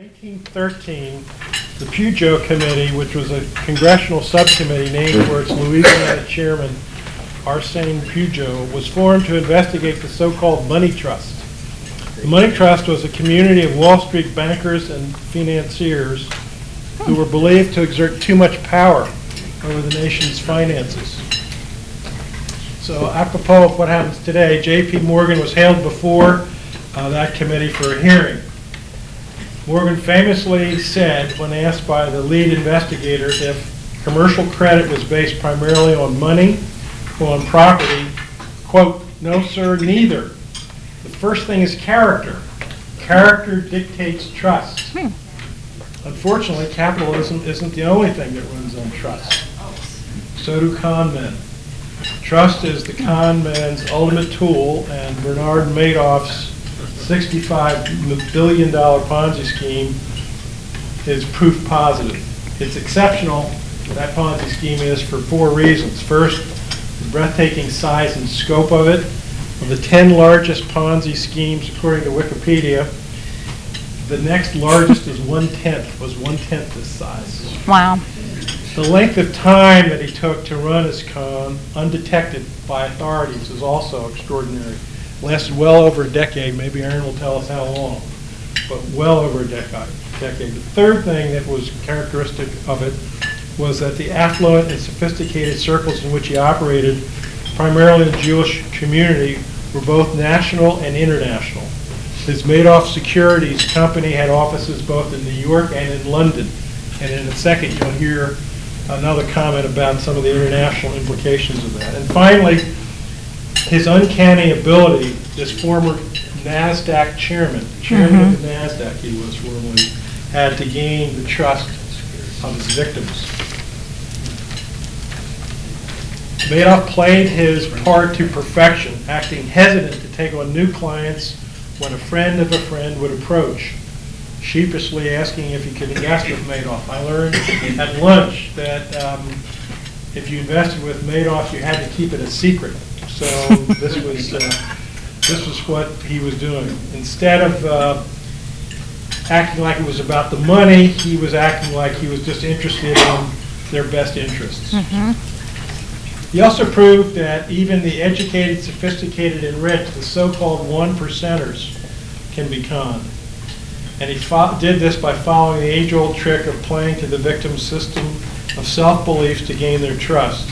1913, the Pugio Committee, which was a congressional subcommittee named for its Louisiana chairman, Arsène Pugio, was formed to investigate the so-called money trust. The money trust was a community of Wall Street bankers and financiers who were believed to exert too much power over the nation's finances. So apropos of what happens today, J.P. Morgan was hailed before that committee for a hearing. Morgan famously said, when asked by the lead investigator if commercial credit was based primarily on money or on property, quote, "No, sir, neither. The first thing is character. Character dictates trust." Unfortunately, capitalism isn't the only thing that runs on trust. So do con men. Trust is the con man's ultimate tool, and Bernard Madoff's $65 billion Ponzi scheme is proof positive. It's exceptional, that Ponzi scheme is, for four reasons. First, the breathtaking size and scope of it. Of the 10 largest Ponzi schemes, according to Wikipedia, the next largest was one-tenth this size. Wow. The length of time that he took to run his con, undetected by authorities, is also extraordinary. Lasted well over a decade. Maybe Erin will tell us how long, but well over a decade. The third thing that was characteristic of it was that the affluent and sophisticated circles in which he operated, primarily the Jewish community, were both national and international. His Madoff Securities company had offices both in New York and in London. And in a second, you'll hear another comment about some of the international implications of that. And finally, his uncanny ability, this former NASDAQ chairman of the NASDAQ he was formerly, had to gain the trust of his victims. Madoff played his part to perfection, acting hesitant to take on new clients when a friend of a friend would approach, sheepishly asking if he could invest with Madoff. I learned at lunch that if you invested with Madoff, you had to keep it a secret. So this was what he was doing. Instead of acting like it was about the money, he was acting like he was just interested in their best interests. He also proved that even the educated, sophisticated, and rich, the so-called one-percenters, can be conned. And he did this by following the age-old trick of playing to the victim's system of self-beliefs to gain their trust.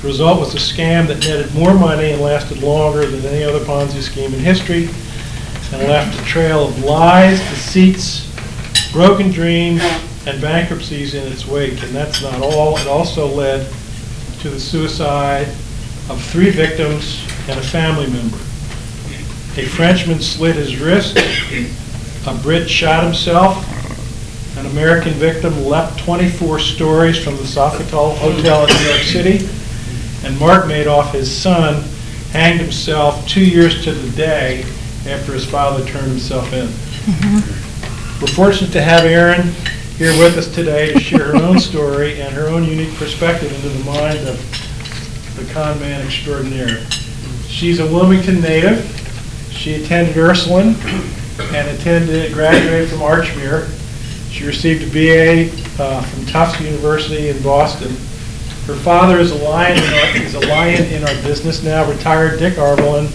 The result was a scam that netted more money and lasted longer than any other Ponzi scheme in history, and left a trail of lies, deceits, broken dreams, and bankruptcies in its wake. And that's not all. It also led to the suicide of 3 victims and a family member. A Frenchman slit his wrist, a Brit shot himself, an American victim leapt 24 stories from the Sofitel Hotel in New York City, and Mark Madoff, his son, hanged himself 2 years to the day after his father turned himself in. We're fortunate to have Erin here with us today to share her own story and her own unique perspective into the mind of the con man extraordinaire. She's a Wilmington native. She attended Ursuline and graduated from Archmere. She received a BA from Tufts University in Boston. Her father is a lion in our business now. Retired Dick Arvedlund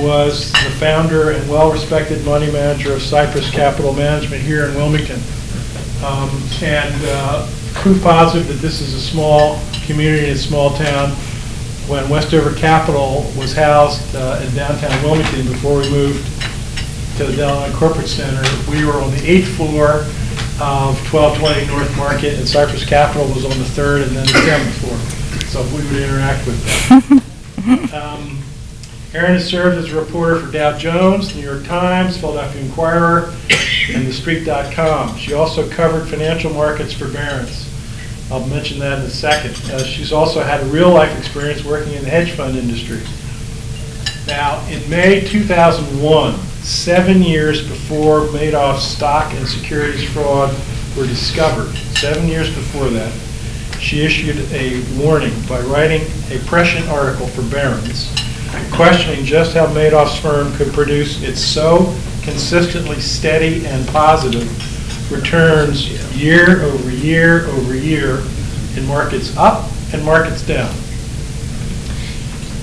was the founder and well-respected money manager of Cypress Capital Management here in Wilmington. Proof positive that this is a small community in a small town. When Westover Capital was housed in downtown Wilmington before we moved to the Delaware Corporate Center, we were on the 8th floor of 1220 North Market, and Cypress Capital was on the 3rd and then the 7th floor. So we would interact with them. Erin has served as a reporter for Dow Jones, New York Times, Philadelphia Inquirer, and TheStreet.com. She also covered financial markets for Barron's. I'll mention that in a second. She's also had a real-life experience working in the hedge fund industry. Now, in May 2001, 7 years before Madoff's stock and securities fraud were discovered, 7 years before that, she issued a warning by writing a prescient article for Barron's, questioning just how Madoff's firm could produce its so consistently steady and positive returns year over year over year in markets up and markets down.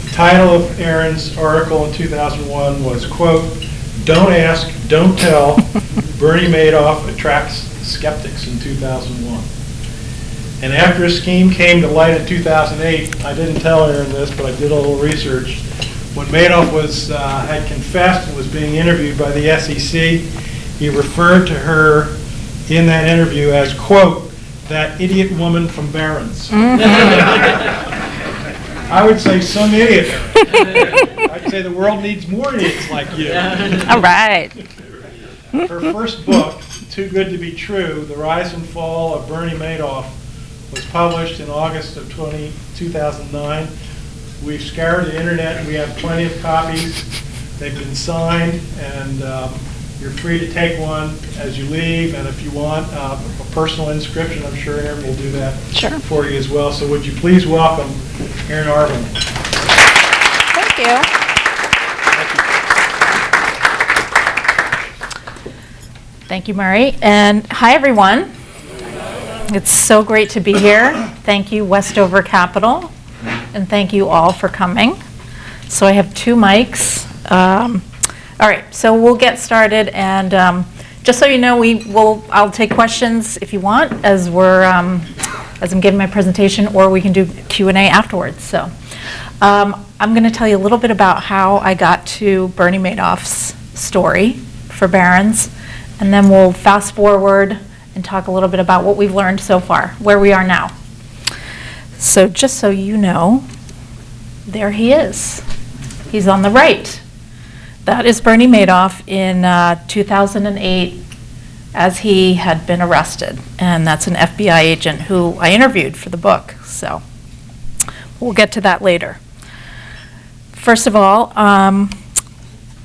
The title of Erin's article in 2001 was, quote, "Don't Ask, Don't Tell, Bernie Madoff Attracts Skeptics" in 2001. And after a scheme came to light in 2008, I didn't tell Erin this, but I did a little research. When Madoff had confessed and was being interviewed by the SEC, he referred to her in that interview as, quote, "that idiot woman from Barron's." I would say some idiot. I'd say the world needs more idiots like you. All right. Her first book, Too Good to Be True, The Rise and Fall of Bernie Madoff, was published in August of 2009. We've scoured the internet and we have plenty of copies. They've been signed, and you're free to take one as you leave, and if you want a personal inscription, I'm sure Erin will do that for you as well. So would you please welcome Erin Arvedlund. Thank you. Thank you, Murray. And hi, everyone. It's so great to be here. Thank you, Westover Capital, and thank you all for coming. So I have 2 mics. All right, so we'll get started, and just so you know, I'll take questions if you want as I'm giving my presentation, or we can do Q&A afterwards. So I'm going to tell you a little bit about how I got to Bernie Madoff's story for Barron's, and then we'll fast forward and talk a little bit about what we've learned so far, where we are now. So just so you know, there he is. He's on the right. That is Bernie Madoff in 2008 as he had been arrested. And that's an FBI agent who I interviewed for the book. So we'll get to that later. First of all,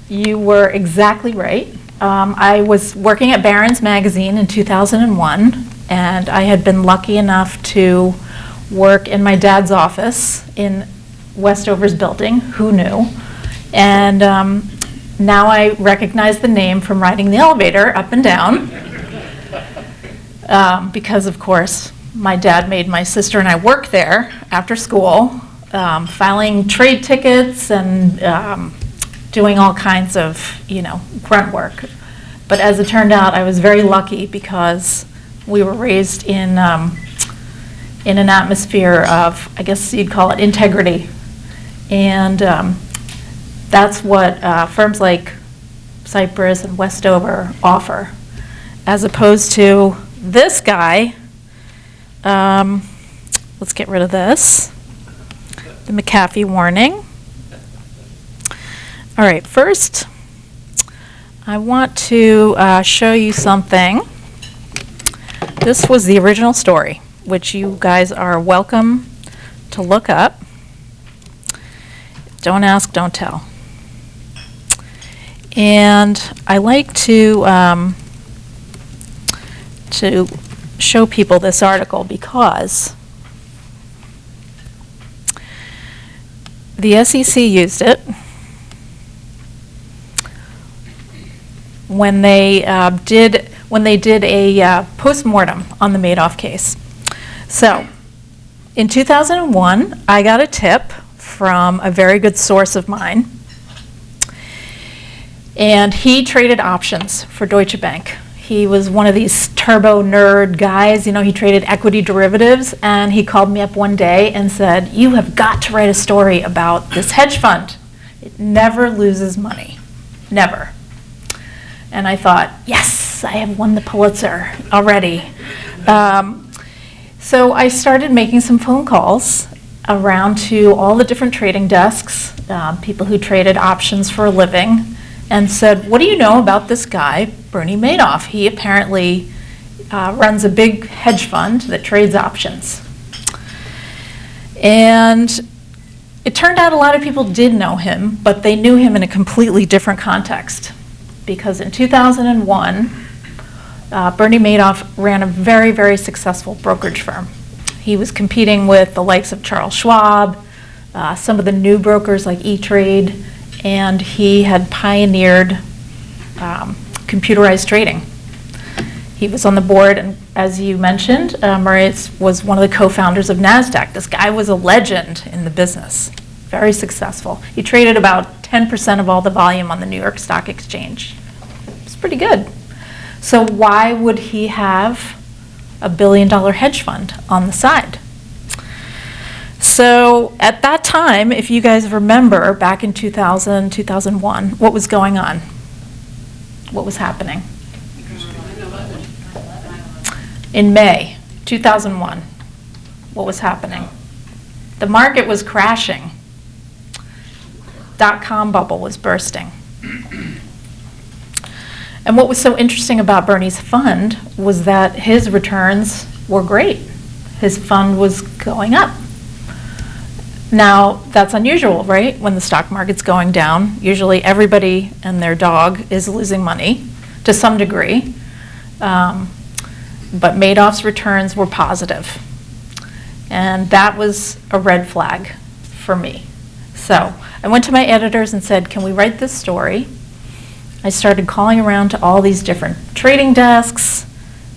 you were exactly right. I was working at Barron's magazine in 2001, and I had been lucky enough to work in my dad's office in Westover's building. Who knew? And now I recognize the name from riding the elevator up and down because, of course, my dad made my sister and I work there after school, filing trade tickets and doing all kinds of, grunt work. But as it turned out, I was very lucky because we were raised in an atmosphere of, I guess you'd call it, integrity. And that's what firms like Cypress and Westover offer, as opposed to this guy. Let's get rid of this. The McAfee warning. All right, first, I want to show you something. This was the original story, which you guys are welcome to look up. Don't ask, don't tell. And I like to show people this article because the SEC used it when they did a post-mortem on the Madoff case. So in 2001, I got a tip from a very good source of mine, and he traded options for Deutsche Bank. He was one of these turbo nerd guys, he traded equity derivatives, and he called me up one day and said, "You have got to write a story about this hedge fund. It never loses money, never." And I thought, yes, I have won the Pulitzer already. So I started making some phone calls around to all the different trading desks, people who traded options for a living, and said, "What do you know about this guy, Bernie Madoff? He apparently runs a big hedge fund that trades options." And it turned out a lot of people did know him, but they knew him in a completely different context. Because in 2001, Bernie Madoff ran a very, very successful brokerage firm. He was competing with the likes of Charles Schwab, some of the new brokers like E-Trade, and he had pioneered computerized trading. He was on the board, and as you mentioned, Murray was one of the co-founders of NASDAQ. This guy was a legend in the business, very successful. He traded about 10% of all the volume on the New York Stock Exchange. It's pretty good. So why would he have a $1 billion hedge fund on the side? So at that time, if you guys remember, back in 2000, 2001, what was going on? What was happening? In May 2001, what was happening? The market was crashing. Dot-com bubble was bursting. And what was so interesting about Bernie's fund was that his returns were great. His fund was going up. Now, that's unusual, right? When the stock market's going down, usually everybody and their dog is losing money to some degree. But Madoff's returns were positive. And that was a red flag for me. So I went to my editors and said, can we write this story? I started calling around to all these different trading desks,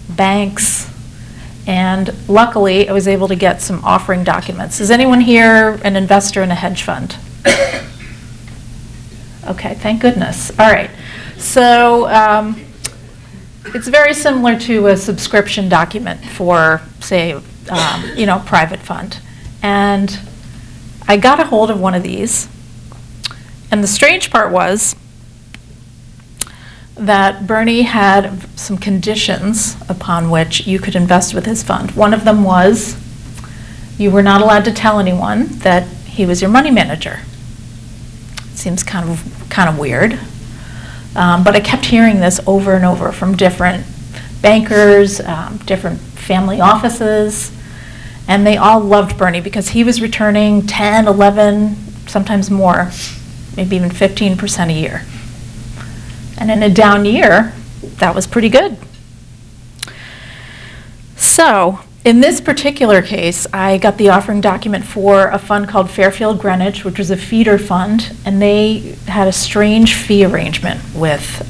banks, and luckily I was able to get some offering documents. Is anyone here an investor in a hedge fund? Okay, thank goodness. All right. So it's very similar to a subscription document for, say, private fund. And I got a hold of one of these. And the strange part was that Bernie had some conditions upon which you could invest with his fund. One of them was you were not allowed to tell anyone that he was your money manager. Seems kind of weird. But I kept hearing this over and over from different bankers, different family offices, and they all loved Bernie because he was returning 10, 11, sometimes more, maybe even 15% a year. And in a down year, that was pretty good. So in this particular case, I got the offering document for a fund called Fairfield Greenwich, which was a feeder fund, and they had a strange fee arrangement with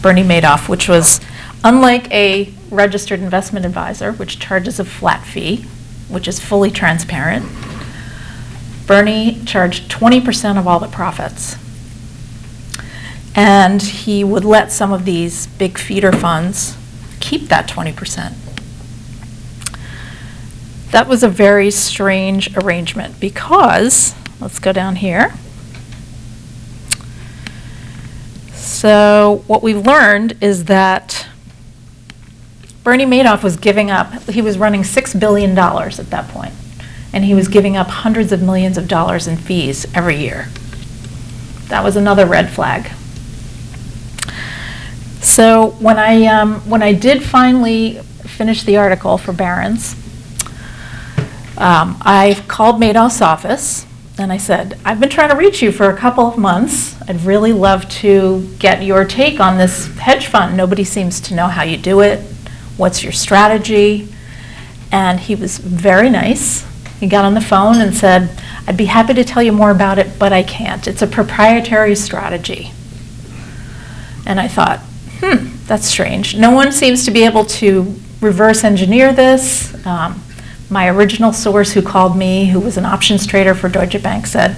Bernie Madoff, which was unlike a registered investment advisor, which charges a flat fee, which is fully transparent. Bernie charged 20% of all the profits. And he would let some of these big feeder funds keep that 20%. That was a very strange arrangement because, let's go down here. So what we learned is that Bernie Madoff was giving up, he was running $6 billion at that point, and he was giving up hundreds of millions of dollars in fees every year. That was another red flag. So when I did finally finish the article for Barron's, I called Madoff's office and I said, I've been trying to reach you for a couple of months. I'd really love to get your take on this hedge fund. Nobody seems to know how you do it. What's your strategy? And he was very nice. He got on the phone and said, I'd be happy to tell you more about it, but I can't. It's a proprietary strategy. And I thought, that's strange. No one seems to be able to reverse engineer this. My original source who called me, who was an options trader for Deutsche Bank, said,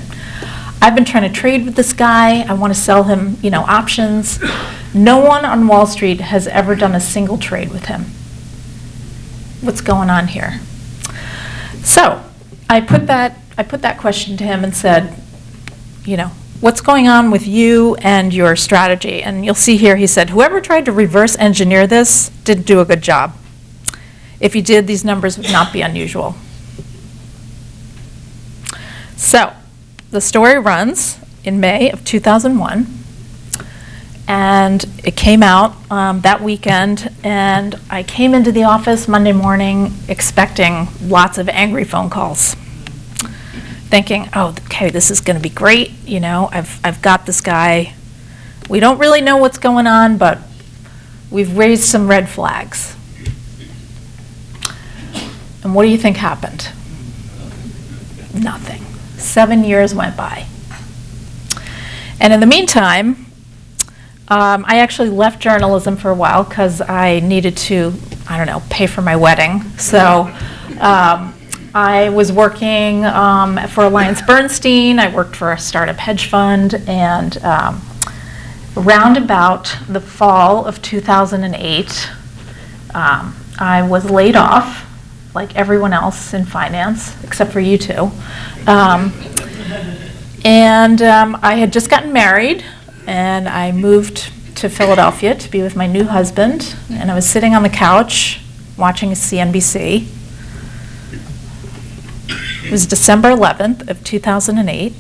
I've been trying to trade with this guy. I want to sell him, options. No one on Wall Street has ever done a single trade with him. What's going on here? So I put that question to him and said, what's going on with you and your strategy? And you'll see here, he said, whoever tried to reverse engineer this didn't do a good job. If you did, these numbers would not be unusual. So the story runs in May of 2001, and it came out that weekend, and I came into the office Monday morning expecting lots of angry phone calls, thinking, oh, okay, this is going to be great. I've got this guy. We don't really know what's going on, but we've raised some red flags. And what do you think happened? Nothing. 7 years went by. And in the meantime, I actually left journalism for a while because I needed to, I don't know, pay for my wedding. So I was working for Alliance Bernstein. I worked for a startup hedge fund, and round about the fall of 2008, I was laid off, like everyone else in finance, except for you two. I had just gotten married, and I moved to Philadelphia to be with my new husband, and I was sitting on the couch watching CNBC. It was December 11th of 2008,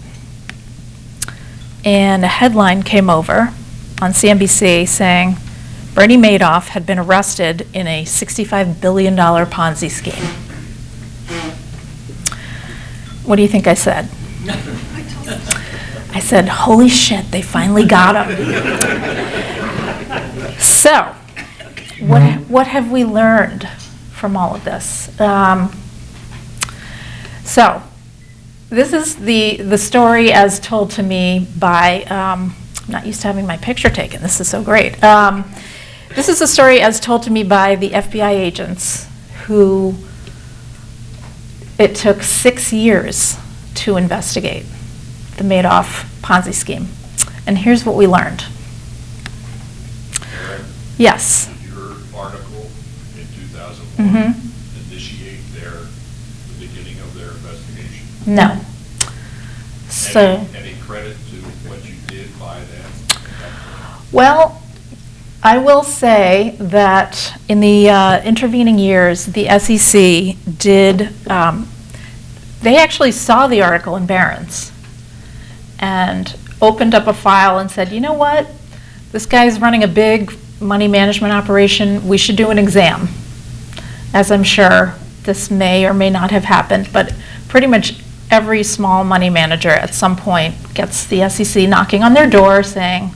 and a headline came over on CNBC saying Bernie Madoff had been arrested in a $65 billion Ponzi scheme. What do you think I said? I said, holy shit, they finally got him. So, what have we learned from all of this? So, this is the story as told to me by, I'm not used to having my picture taken, this is so great. This is a story as told to me by the FBI agents who it took 6 years to investigate the Madoff Ponzi scheme. And here's what we learned. Erin, Yes. did your article in 2001 initiate the beginning of their investigation? No. So, Any credit to what you did by them? well, I will say that in the intervening years, the SEC did, they actually saw the article in Barron's and opened up a file and said, you know what, this guy's running a big money management operation, we should do an exam. As I'm sure this may or may not have happened, but pretty much every small money manager at some point gets the SEC knocking on their door saying,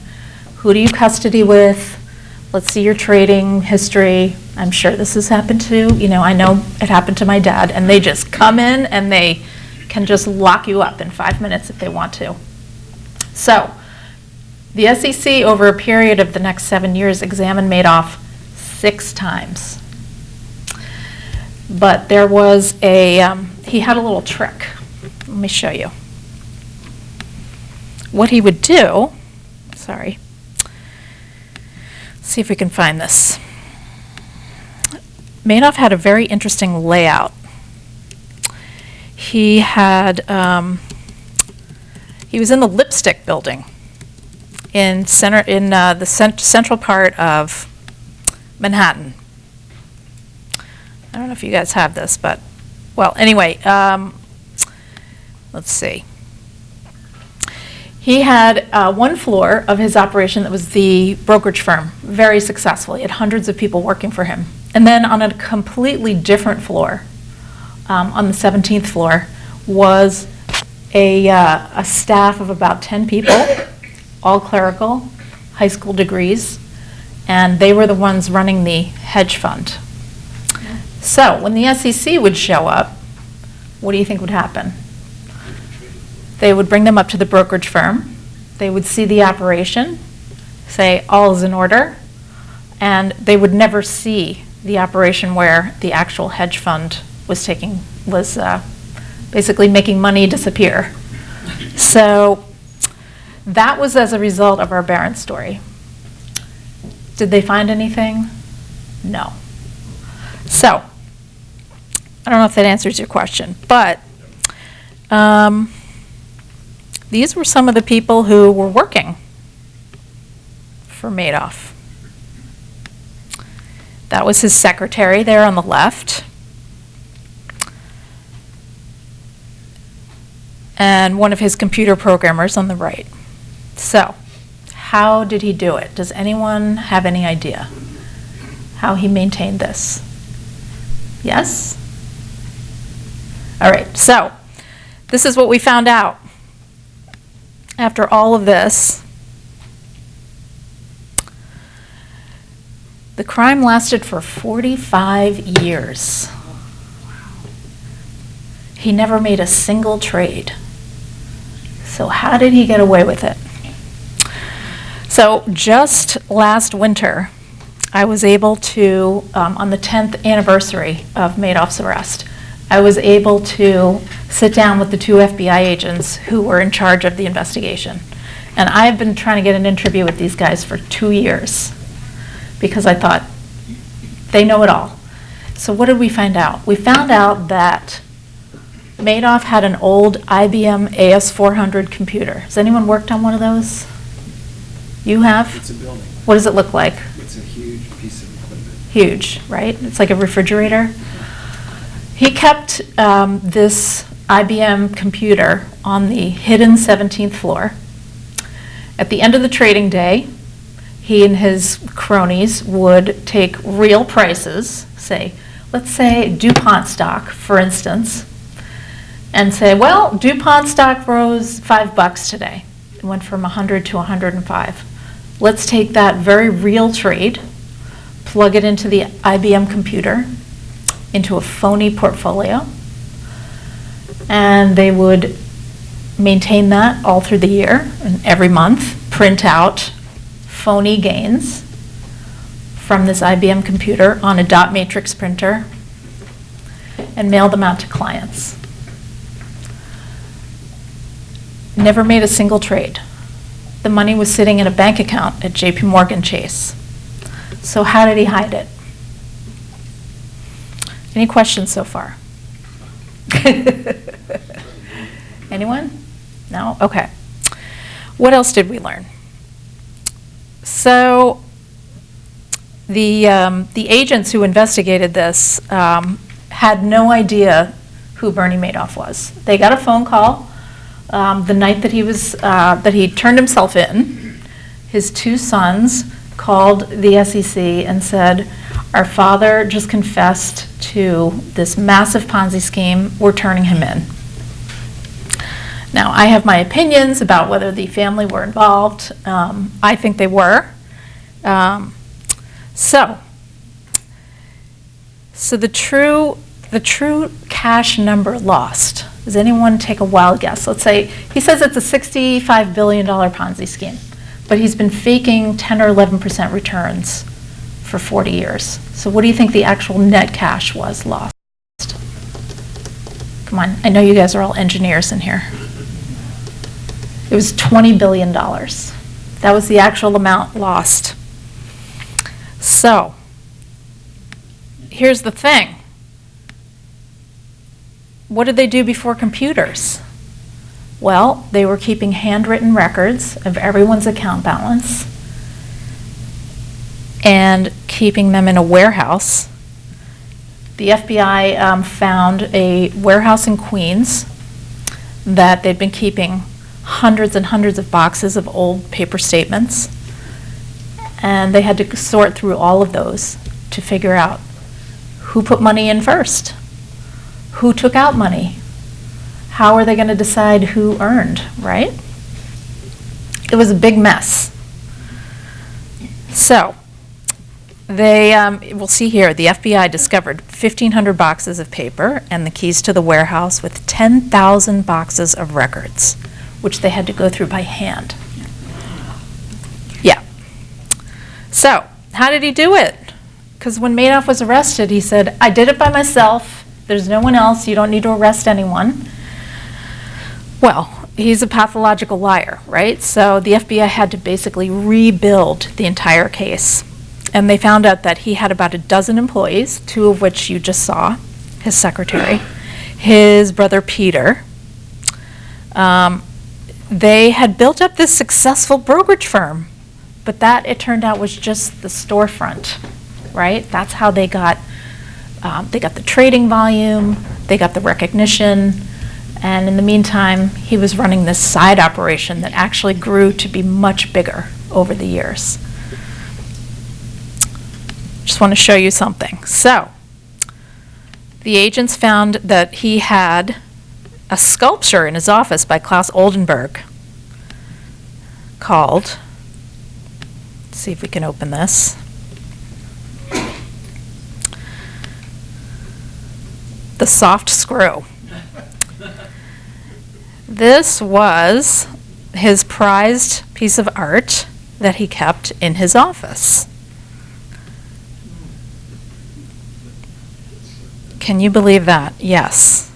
who do you custody with? Let's see your trading history. I'm sure this has happened to, I know it happened to my dad, and they just come in and they can just lock you up in 5 minutes if they want to. So, the SEC over a period of the next 7 years examined Madoff 6 times. But there was he had a little trick. Let me show you. What he would do, sorry. See if we can find this. Madoff had a very interesting layout. He had, he was in the Lipstick Building in the central part of Manhattan. I don't know if you guys have this, but, well, anyway, let's see. He had one floor of his operation that was the brokerage firm, very successful. He had hundreds of people working for him. And then on a completely different floor, on the 17th floor, was a staff of about 10 people, all clerical, high school degrees, and they were the ones running the hedge fund. So when the SEC would show up, what do you think would happen? They would bring them up to the brokerage firm. They would see the operation, say all is in order, and they would never see the operation where the actual hedge fund was basically making money disappear. So that was as a result of our Barron story. Did they find anything? No. So I don't know if that answers your question, but these were some of the people who were working for Madoff. That was his secretary there on the left. And one of his computer programmers on the right. So, how did he do it? Does anyone have any idea how he maintained this? Yes? All right, so this is what we found out. After all of this, the crime lasted for 45 years. He never made a single trade. So how did he get away with it? So just last winter, I was able to, on the 10th anniversary of Madoff's arrest, I was able to sit down with the 2 FBI agents who were in charge of the investigation. And I've been trying to get an interview with these guys for 2 years because I thought, they know it all. So what did we find out? We found out that Madoff had an old IBM AS400 computer. Has anyone worked on one of those? You have? It's a building. What does it look like? It's a huge piece of equipment. Huge, right? It's like a refrigerator. He kept this IBM computer on the hidden 17th floor. At the end of the trading day, he and his cronies would take real prices, let's say DuPont stock, for instance, and say, well, DuPont stock rose $5 today. It went from 100 to 105. Let's take that very real trade, plug it into the IBM computer, into a phony portfolio, and they would maintain that all through the year, and every month print out phony gains from this IBM computer on a dot matrix printer and mail them out to clients. Never made a single trade. The money was sitting in a bank account at JP Morgan Chase. So how did he hide it? Any questions so far? Anyone? No? Okay. What else did we learn? So the agents who investigated this had no idea who Bernie Madoff was. They got a phone call the night that he turned himself in. His 2 sons called the SEC and said, our father just confessed to this massive Ponzi scheme. We're turning him in. Now, I have my opinions about whether the family were involved. I think they were. So the true cash number lost. Does anyone take a wild guess? Let's say he says it's a $65 billion Ponzi scheme, but he's been faking 10 or 11% returns for 40 years. So what do you think the actual net cash was lost? Come on, I know you guys are all engineers in here. It was $20 billion. That was the actual amount lost. So, here's the thing. What did they do before computers? Well, they were keeping handwritten records of everyone's account balance and keeping them in a warehouse. The FBI found a warehouse in Queens that they'd been keeping hundreds and hundreds of boxes of old paper statements, and they had to sort through all of those to figure out who put money in first, who took out money, how are they going to decide who earned, right? It was a big mess. So we'll see here, the FBI discovered 1,500 boxes of paper and the keys to the warehouse with 10,000 boxes of records, which they had to go through by hand. Yeah. So, how did he do it? Because when Madoff was arrested, he said, I did it by myself. There's no one else. You don't need to arrest anyone. Well, he's a pathological liar, right? So the FBI had to basically rebuild the entire case. And they found out that he had about a dozen employees, 2 of which you just saw, his secretary, his brother Peter. They had built up this successful brokerage firm, but that, it turned out, was just the storefront, right? That's how they got the trading volume, they got the recognition, and in the meantime, he was running this side operation that actually grew to be much bigger over the years. Just want to show you something. So, the agents found that he had a sculpture in his office by Klaus Oldenburg called, let's see if we can open this. The Soft Screw. This was his prized piece of art. that he kept in his office. Can you believe that? Yes.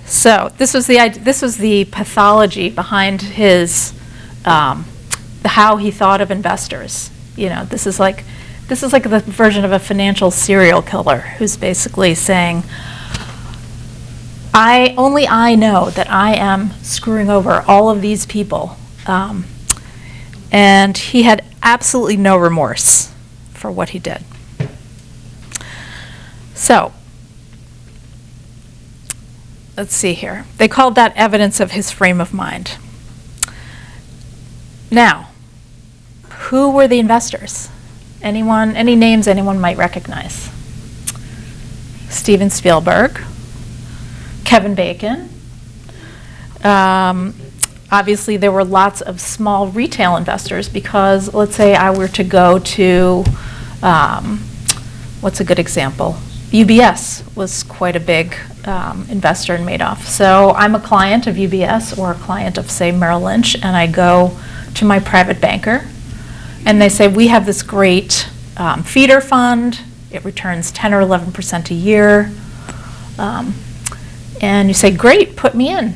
So this was the pathology behind his how he thought of investors. You know, this is like the version of a financial serial killer who's basically saying, only I know that I am screwing over all of these people. And he had absolutely no remorse for what he did. So, let's see here. They called that evidence of his frame of mind. Now, who were the investors? Any names anyone might recognize? Steven Spielberg, Kevin Bacon. Obviously, there were lots of small retail investors because, let's say I were to go to, what's a good example? UBS was quite a big investor in Madoff. So I'm a client of UBS or a client of, say, Merrill Lynch, and I go to my private banker, and they say, we have this great feeder fund. It returns 10 or 11% a year. And you say, great, put me in.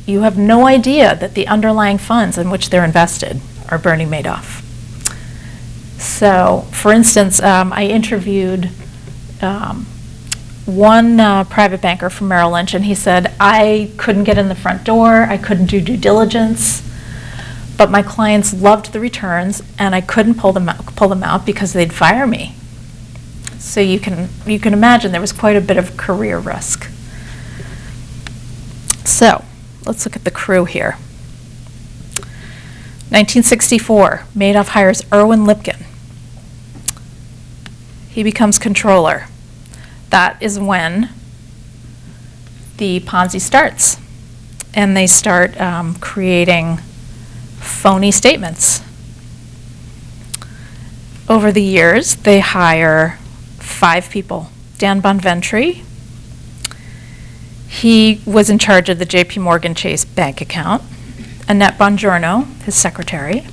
You have no idea that the underlying funds in which they're invested are Bernie Madoff. So, for instance, I interviewed one private banker from Merrill Lynch, and he said, I couldn't get in the front door, I couldn't do due diligence, but my clients loved the returns, and I couldn't pull them out because they'd fire me. So you can imagine there was quite a bit of career risk. So, let's look at the crew here. 1964, Madoff hires Irwin Lipkin. He becomes controller. That is when the Ponzi starts. And they start creating phony statements. Over the years, they hire 5 people. Dan Bonventry. He was in charge of the JP Morgan Chase bank account. Annette Bongiorno, his secretary.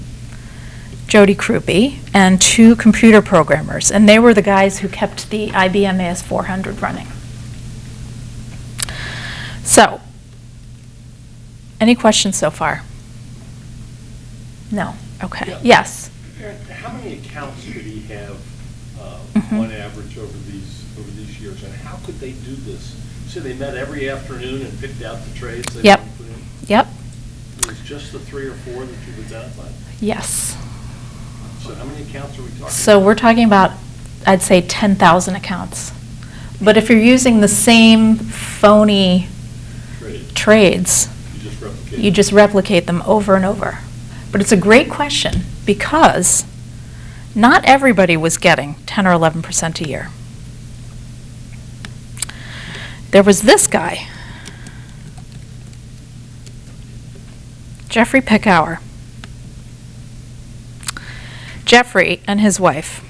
Jody Krupe, and 2 computer programmers. And they were the guys who kept the IBM AS400 running. So, any questions so far? No? Okay. Yeah. Yes? Erin, how many accounts did he have on average over these years? And how could they do this? So they met every afternoon and picked out the trades they Yep. wanted to put in? Yep. It was just the 3 or 4 that you've identified? Yes. So how many accounts are we talking So about? we're talking about, I'd say, 10,000 accounts. But if you're using the same phony trades, you just replicate them over and over. But it's a great question because not everybody was getting 10 or 11% a year. There was this guy, Jeffrey Pickauer. Jeffrey and his wife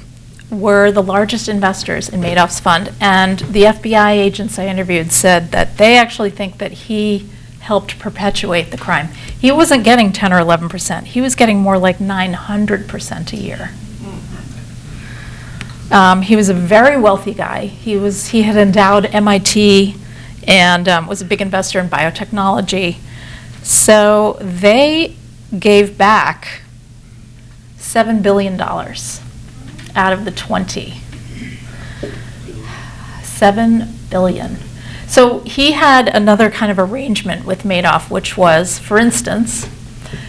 were the largest investors in Madoff's fund, and the FBI agents I interviewed said that they actually think that he helped perpetuate the crime. He wasn't getting 10 or 11%. He was getting more like 900% a year. He was a very wealthy guy. He had endowed MIT and was a big investor in biotechnology. So they gave back $7 billion out of the 20. $7 billion. So he had another kind of arrangement with Madoff, which was, for instance,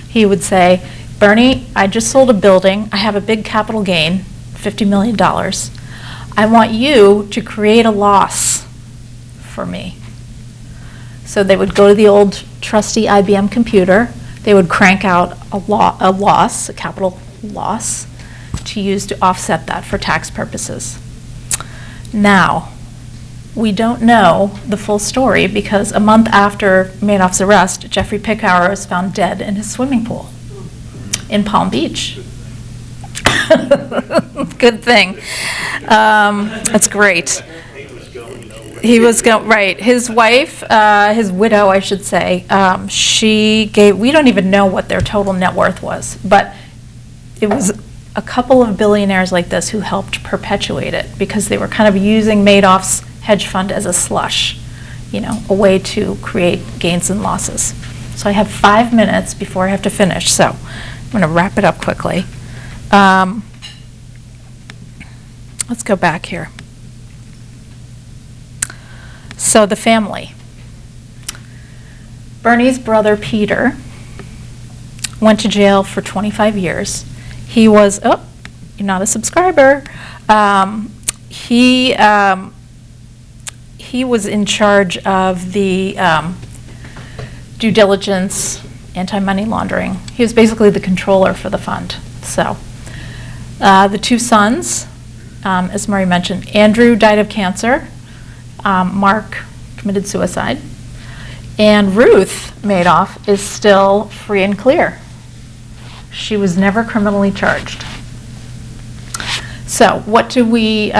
he would say, Bernie, I just sold a building. I have a big capital gain, $50 million. I want you to create a loss for me. So they would go to the old trusty IBM computer. They would crank out a loss, a capital loss, to use to offset that for tax purposes. Now, we don't know the full story because a month after Madoff's arrest, Jeffrey Pickauer was found dead in his swimming pool in Palm Beach. Good thing. That's great. He was going, right. His wife, his widow, I should say, she gave, we don't even know what their total net worth was, but it was a couple of billionaires like this who helped perpetuate it because they were kind of using Madoff's hedge fund as a slush, a way to create gains and losses. So I have 5 minutes before I have to finish, so I'm going to wrap it up quickly. Let's go back here. So the family. Bernie's brother, Peter, went to jail for 25 years. He was, oh, you're not a subscriber. He was in charge of the due diligence, anti-money laundering. He was basically the controller for the fund. So the two sons, as Murray mentioned, Andrew died of cancer. Mark committed suicide. And Ruth Madoff is still free and clear. She was never criminally charged. So what do we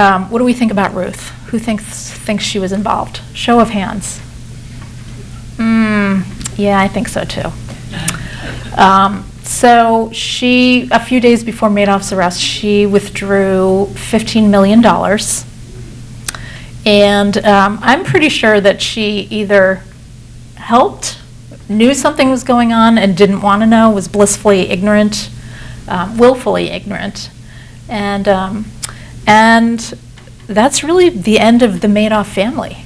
think about Ruth? Who thinks she was involved? Show of hands. Yeah, I think so too. So she, a few days before Madoff's arrest, she withdrew $15 million. And I'm pretty sure that she either helped, knew something was going on and didn't want to know, was blissfully ignorant, willfully ignorant. And that's really the end of the Madoff family.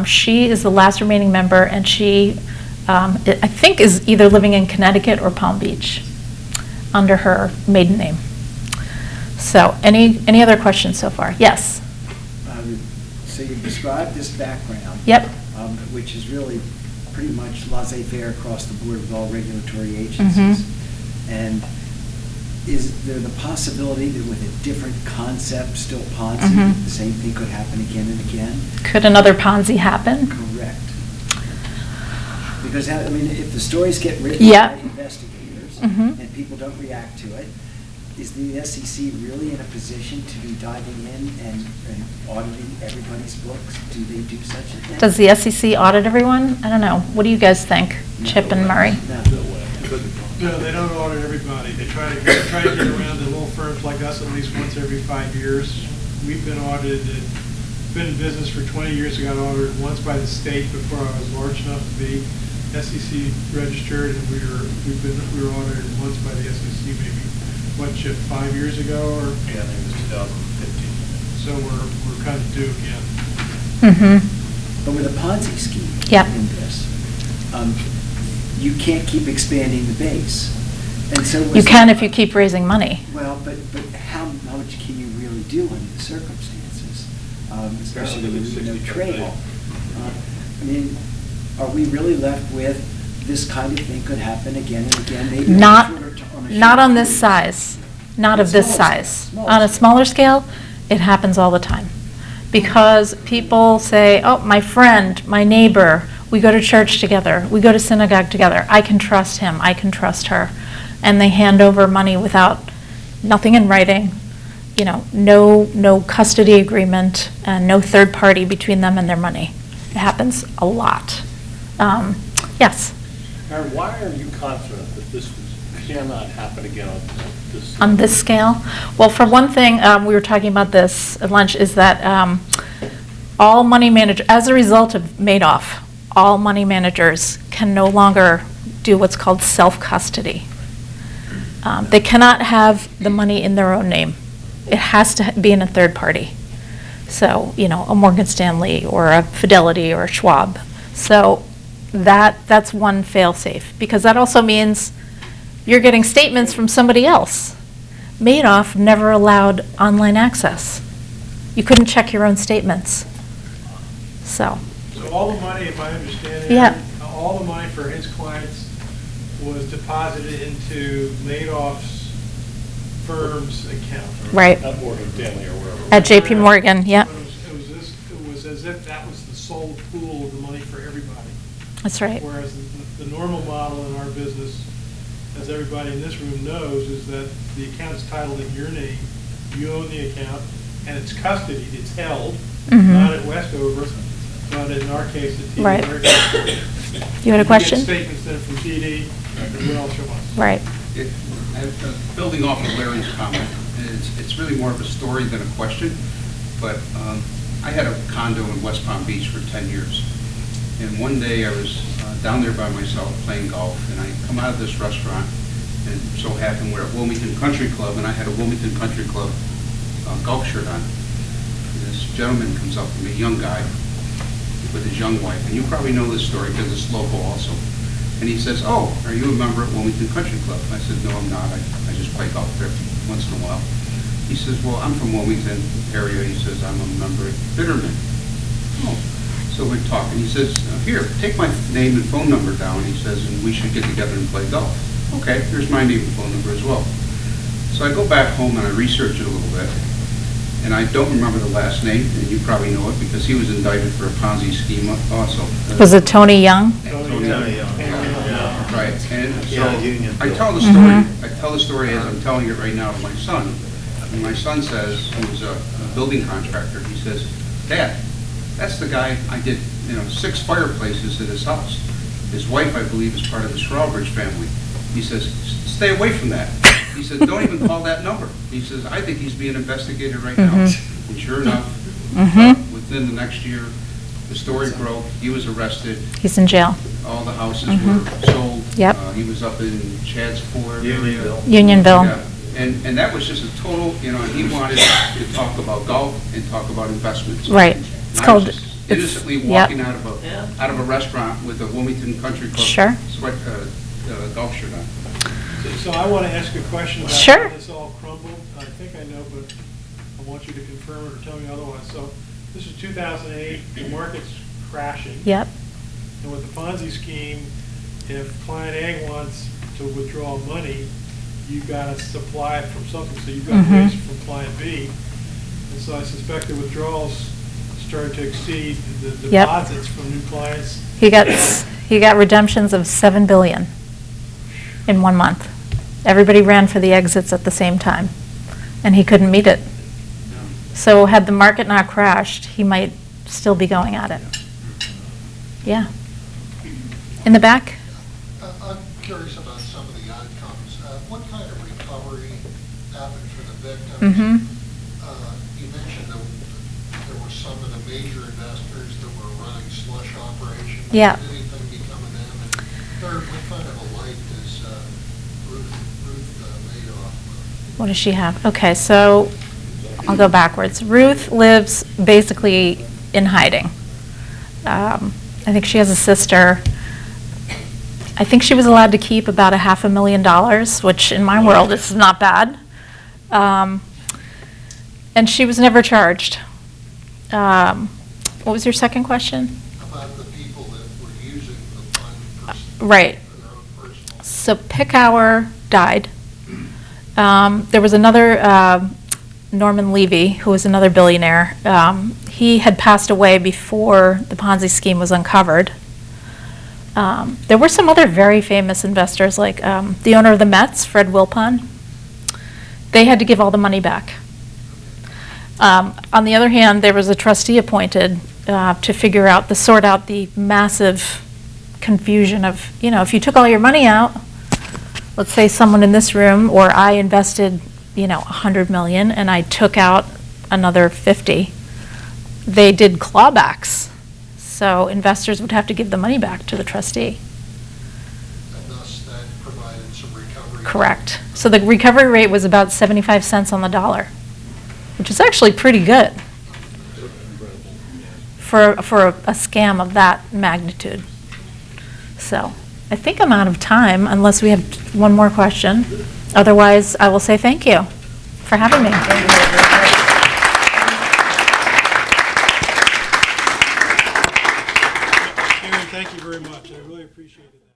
She is the last remaining member, and she, I think, is either living in Connecticut or Palm Beach under her maiden name. So any other questions so far? Yes? So you described this background. Yep. Which is really pretty much laissez-faire across the board with all regulatory agencies. And is there the possibility that with a different concept, still Ponzi, the same thing could happen again and again? Could another Ponzi happen? Correct. Because, I mean, if the stories get written by investigators and people don't react to it, is the SEC really in a position to be diving in and auditing everybody's books? Do they do such a thing? Does the SEC audit everyone? I don't know. What do you guys think, Chip and Murray? No, they don't audit everybody. They try to get around the little firms like us at least once every 5 years. We've been audited, been in business for 20 years. I got audited once by the state before I was large enough to be SEC registered, and we were audited once by the SEC maybe, Chip, 5 years ago? Or Yeah, I think it was 2015. So we're kind of due again. But with a Ponzi scheme in this, you can't keep expanding the base. And so You can if you keep raising money. Well, but how much can you really do under the circumstances, especially when there's no trade-off? I mean, are we really left with this kind of thing could happen again and again? Maybe Not on this size. Not of this size. On a smaller scale, it happens all the time. Because people say, oh, my friend, my neighbor, we go to church together, we go to synagogue together, I can trust him, I can trust her. And they hand over money without, nothing in writing, no custody agreement, and no third party between them and their money. It happens a lot. Yes? Aaron, why are you confident that this cannot happen again On this scale? Well, for one thing, we were talking about this at lunch, is that all money managers, as a result of Madoff, all money managers can no longer do what's called self-custody. They cannot have the money in their own name. It has to be in a third party. So, a Morgan Stanley or a Fidelity or a Schwab. So that's one fail-safe, because that also means you're getting statements from somebody else. Madoff never allowed online access. You couldn't check your own statements. So all the money, if I understand it, all the money for his clients was deposited into Madoff's firm's account. Right. At Morgan Stanley or wherever. At JP Morgan, yep. It was as if that was the sole pool of the money for everybody. That's right. Whereas the normal model in our business, as everybody in this room knows, is that the account is titled in your name, you own the account, and it's custodied, it's held, not at Westover, but in our case, at TD. Right. You had a question? You get statements then from TD, and what else from us. Right. Building off of Larry's comment, it's really more of a story than a question, but I had a condo in West Palm Beach for 10 years. And one day I was down there by myself playing golf, and I come out of this restaurant, and so happened we're at Wilmington Country Club, and I had a Wilmington Country Club golf shirt on. And this gentleman comes up to me, a young guy, with his young wife, and you probably know this story because it's local also. And he says, "Oh, are you a member at Wilmington Country Club?" I said, "No, I'm not. I just play golf there once in a while." He says, "Well, I'm from Wilmington area." He says, "I'm a member at Bitterman." Oh, so we're talking. He says, "Here, take my name and phone number down." He says, "And we should get together and play golf." Okay, here's my name and phone number as well. So I go back home and I research it a little bit. And I don't remember the last name, and you probably know it because he was indicted for a Ponzi scheme also. Was it Tony Young? Tony Young. Yeah. Right, and so Yeah, Union I Bill. tell the story. I tell the story as I'm telling it right now to my son. And my son says, who's a building contractor, he says, "Dad, that's the guy I did, 6 fireplaces at his house. His wife, I believe, is part of the Strawbridge family." He says, "Stay away from that." He said, "Don't even call that number." He says, "I think he's being investigated right now." And sure enough, within the next year, the story broke. He was arrested. He's in jail. All the houses were sold. Yep. He was up in Chad's Ford area. Unionville. Unionville. Yeah. And that was just a total, and he wanted to talk about golf and talk about investments. Right. It's Not called- just it's- innocently yep. walking out of a restaurant with a Wilmington Country Club Sure. golf shirt on. So I want to ask a question about Sure. how this all crumbled. I think I know, but I want you to confirm it or tell me otherwise. So this is 2008, the market's crashing. Yep. And with the Ponzi scheme, if client A wants to withdraw money, you've got to supply it from something, so you've got to raise it from client B. And so I suspect the withdrawals started to exceed the Yep. deposits from new clients. He got redemptions of $7 billion in 1 month. Everybody ran for the exits at the same time, and he couldn't meet it. So had the market not crashed, he might still be going at it. Yeah. In the back? I'm curious about some of the outcomes. What kind of recovery happened for the victims? You mentioned that there were some of the major investors that were running slush operations. Yeah. Did anything become of them? And third, what kind of a life does Ruth Madoff? What does she have? Okay, so I'll go backwards. Ruth lives basically in hiding. I think she has a sister. I think she was allowed to keep about $500,000, which in my world is not bad. And she was never charged. What was your second question? About the people that were using the fund for Right. their own personal. So Pickhour died. There was another, Norman Levy, who was another billionaire. He had passed away before the Ponzi scheme was uncovered. There were some other very famous investors, like the owner of the Mets, Fred Wilpon. They had to give all the money back. On the other hand, there was a trustee appointed to sort out the massive confusion of, if you took all your money out, let's say someone in this room, or I invested, $100 million, and I took out another 50. They did clawbacks. So investors would have to give the money back to the trustee. And thus that provided some recovery. Correct. So the recovery rate was about 75 cents on the dollar, which is actually pretty good for a scam of that magnitude. So I think I'm out of time unless we have one more question. Otherwise, I will say thank you for having me. Erin, thank you very much. I really appreciate it.